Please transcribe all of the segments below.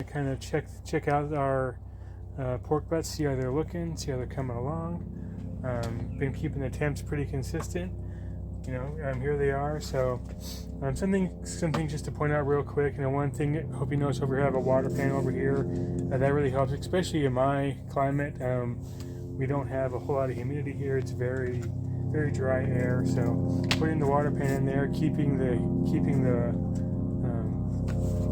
Kind of check out our pork butts, see how they're looking, see how they're coming along. Been keeping the temps pretty consistent. Here they are. So something just to point out real quick. One thing, hope you notice over here, I have a water pan over here. That really helps, especially in my climate. We don't have a whole lot of humidity here. It's very, very dry air. So putting the water pan in there, keeping the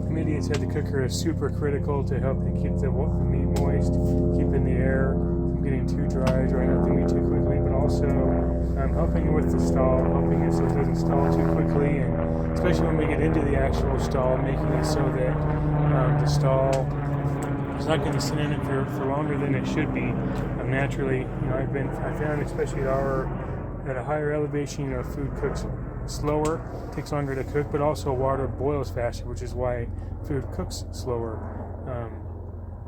humidity inside the cooker is super critical to help to keep the meat moist, keeping the air from getting too drying out the meat too quickly, but also helping with the stall, helping it so it doesn't stall too quickly, and especially when we get into the actual stall, making it so that the stall is not going to sit in it for longer than it should be. Naturally, I found especially at a higher elevation, food cooks slower, takes longer to cook, but also water boils faster, which is why food cooks slower.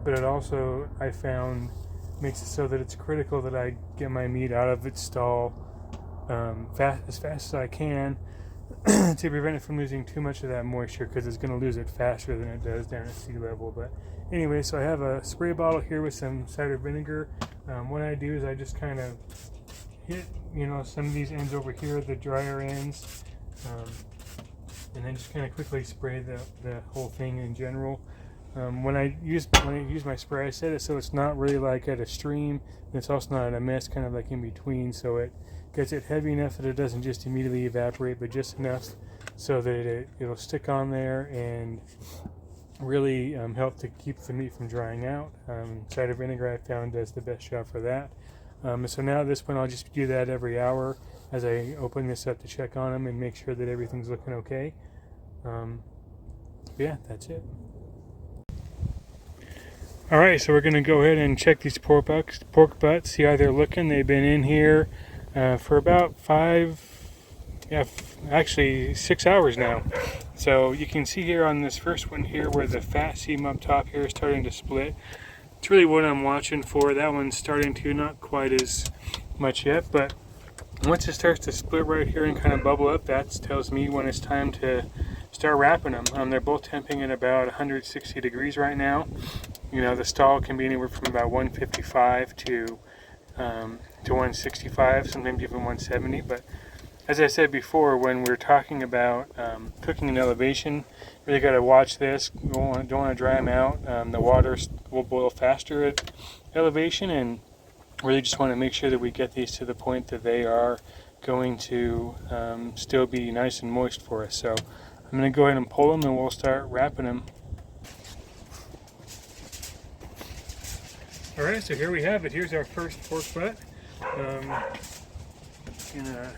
But it also, I found, makes it so that it's critical that I get my meat out of its stall as fast as I can to prevent it from losing too much of that moisture, because it's going to lose it faster than it does down at sea level. But anyway, so I have a spray bottle here with some cider vinegar. What I do is I just kind of hit some of these ends over here, the drier ends, and then just kind of quickly spray the whole thing in general. When I use my spray, I set it so it's not really like at a stream, and it's also not in a mess, kind of like in between, so it gets it heavy enough that it doesn't just immediately evaporate, but just enough so that it'll stick on there and really help to keep the meat from drying out. Cider vinegar, I found, does the best job for that. So now at this point, I'll just do that every hour as I open this up to check on them and make sure that everything's looking okay. Yeah, that's it. All right, so we're going to go ahead and check these pork butts, see how they're looking. They've been in here for about 6 hours now. So you can see here on this first one here where the fat seam up top here is starting to split. It's really what I'm watching for. That one's starting to, not quite as much yet, but once it starts to split right here and kind of bubble up, that tells me when it's time to start wrapping them. They're both temping at about 160 degrees right now. The stall can be anywhere from about 155 to 165, sometimes even 170. But as I said before, when we're talking about cooking in elevation, really got to watch this. Don't want to dry them out. The water will boil faster at elevation, and really just want to make sure that we get these to the point that they are going to still be nice and moist for us. So I'm going to go ahead and pull them, and we'll start wrapping them. All right, so here we have it. Here's our first pork butt. You can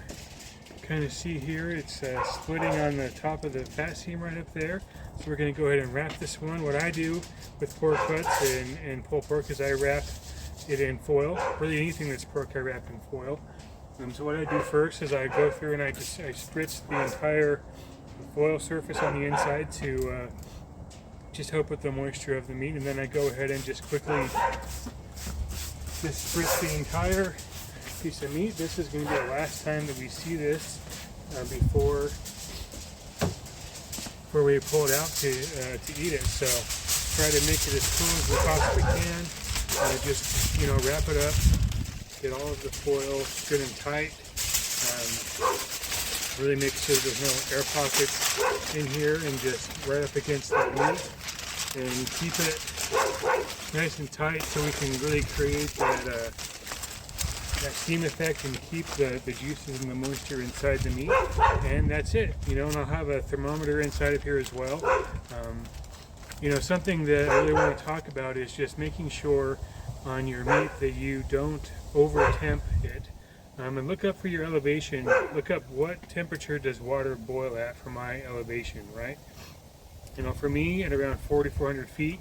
kind of see here it's splitting on the top of the fat seam right up there. So we're going to go ahead and wrap this one. What I do with pork butts and pulled pork is I wrap it in foil. Really anything that's pork I wrap in foil. So what I do first is I go through and I spritz the entire foil surface on the inside to just help with the moisture of the meat, and then I go ahead and just quickly spritz the entire piece of meat. This is going to be the last time that we see this before we pull it out to eat it. So try to make it as cool as we possibly can. Just wrap it up, get all of the foil good and tight. Really make sure there's no air pockets in here, and just right up against the meat, and keep it nice and tight so we can really create that steam effect and keep the juices and the moisture inside the meat. And that's it. And I'll have a thermometer inside of here as well. Something that I really want to talk about is just making sure on your meat that you don't over temp it. And look up for your elevation. Look up what temperature does water boil at for my elevation, right? For me, at around 4,400 feet,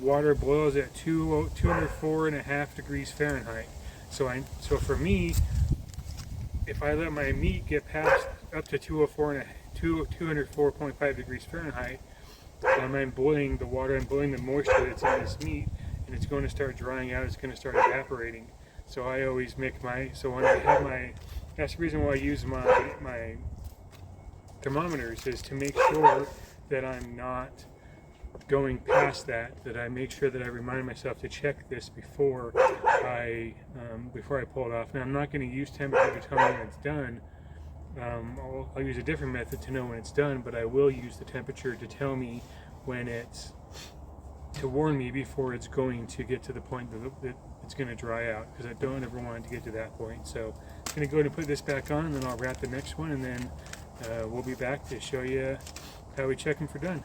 water boils at 204.5 degrees Fahrenheit. So for me, if I let my meat get past up to 204.5 degrees Fahrenheit, I'm boiling the water, I'm boiling the moisture that's in this meat, and it's going to start drying out, it's going to start evaporating. So I always make when I have that's the reason why I use my thermometers, is to make sure that I'm not going past that, I make sure that I remind myself to check this before I pull it off. Now I'm not going to use temperature to tell me when it's done. I'll use a different method to know when it's done, but I will use the temperature to tell me when to warn me before it's going to get to the point that it's going to dry out, because I don't ever want it to get to that point. So I'm going to go ahead and put this back on, and then I'll wrap the next one, and then we'll be back to show you how we check them for done.